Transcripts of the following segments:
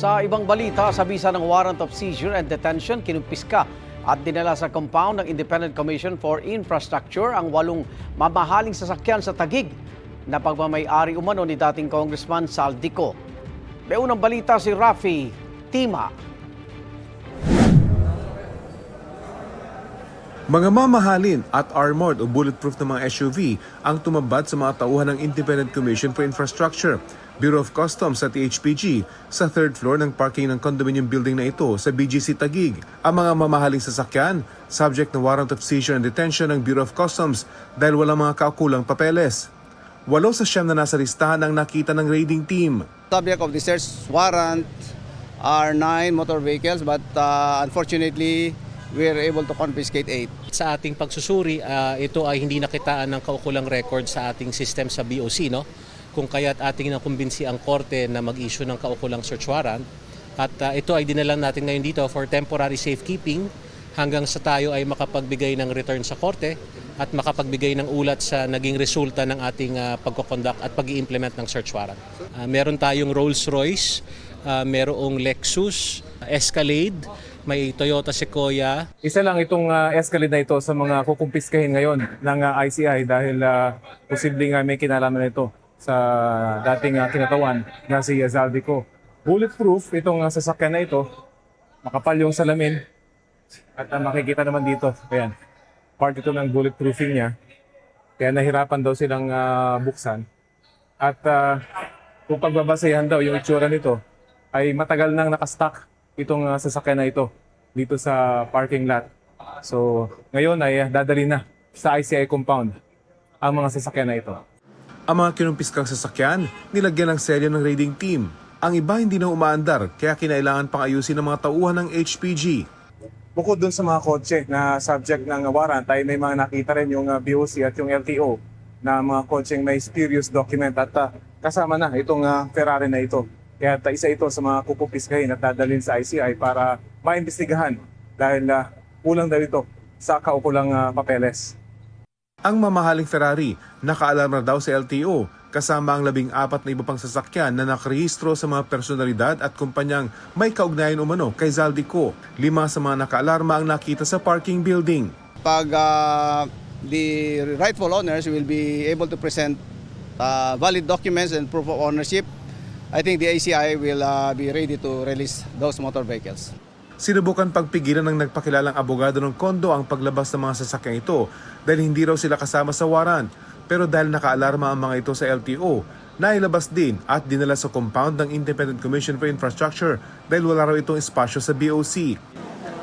Sa ibang balita, sa bisa ng warrant of seizure and detention, kinumpiska at dinala sa compound ng Independent Commission for Infrastructure ang 8 mamahaling sasakyan sa Taguig na pagmamay-ari umano ni dating Congressman Saldico. May unang balita si Rafi Tima. Mga mamahalin at armored o bulletproof na mga SUV ang tumambad sa mga tauhan ng Independent Commission for Infrastructure, Bureau of Customs at HPG sa third floor ng parking ng condominium building na ito sa BGC Taguig. Ang mga mamahaling sasakyan, subject na warrant of seizure and detention ng Bureau of Customs dahil walang mga kaukulang papeles. 8 sa 9 na nasa listahan ang nakita ng raiding team. Subject of the search warrant are 9 motor vehicles, but unfortunately, we are able to confiscate 8. Sa ating pagsusuri, ito ay hindi nakitaan ng kaukulang record sa ating system sa BOC, no? Kung kaya't ating nakumbinsi ang korte na mag-issue ng kaukulang search warrant. At ito ay dinalang natin ngayon dito for temporary safekeeping hanggang sa tayo ay makapagbigay ng return sa korte at makapagbigay ng ulat sa naging resulta ng ating pagkoconduct at pag-i-implement ng search warrant. Meron tayong Rolls-Royce, merong Lexus, Escalade, may Toyota Sequoia. Isa lang itong Escalade na ito sa mga kukumpiskahin ngayon ng ICI dahil posibleng may kinalaman ito sa dating kinatawan na si Saldico. Bulletproof itong sasakyan na ito, makapal yung salamin at makikita naman dito, ayan, part ito ng bulletproofing niya, kaya nahirapan daw silang buksan. At kung pagbabasehan daw yung itsura nito, ay matagal nang nakastock itong sasakyan na ito dito sa parking lot. So ngayon ay dadali na sa ICI compound ang mga sasakyan na ito. Ang mga kinumpiskang sasakyan, nilagyan ng selyo ng raiding team. Ang iba hindi na umaandar, kaya kinailangan pang ayusin ng mga tauhan ng HPG. Bukod dun sa mga kotse na subject ng warrant, ay may mga nakita rin yung BOC at yung LTO na mga kotseng may spurious document at kasama na itong Ferrari na ito. Kaya isa ito sa mga kukumpiskahin at dadalhin sa ICI para maimbestigahan dahil kulang daw ito sa kaukulang papeles. Ang mamahaling Ferrari, nakaalarm na daw sa LTO, kasama ang 14 na iba pang sasakyan na nakarehistro sa mga personalidad at kumpanyang may kaugnayan umano kay Saldico. 5 sa mga nakaalarma ang nakita sa parking building. Pag the rightful owners will be able to present valid documents and proof of ownership, I think the ACI will be ready to release those motor vehicles. Sinubukan pagpigilan ng nagpakilalang abogado ng kondo ang paglabas ng mga sasakyan ito dahil hindi raw sila kasama sa warrant. Pero dahil nakaalarma ang mga ito sa LTO, nailabas din at dinala sa compound ng Independent Commission for Infrastructure dahil wala raw itong espasyo sa BOC.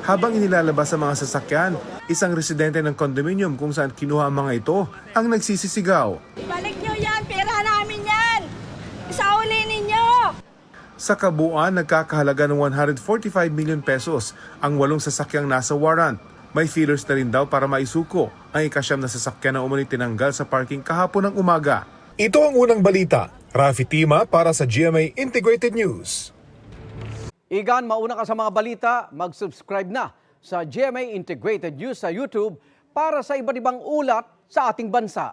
Habang inilalabas ang mga sasakyan, isang residente ng condominium kung saan kinuha ang mga ito ang nagsisisigaw. Balik nyo yan! Pera namin yan! Isauli ninyo! Sa kabuuan, nagkakahalaga ng 145 million pesos ang 8 sasakyang nasa warrant. May feelers na rin daw para maisuko ang ika-9 na sasakyan na umano'y tinanggal sa parking kahapon ng umaga. Ito ang unang balita. Rafi Tima para sa GMA Integrated News. Igan, mauna ka sa mga balita, mag-subscribe na sa GMA Integrated News sa YouTube para sa iba't ibang ulat sa ating bansa.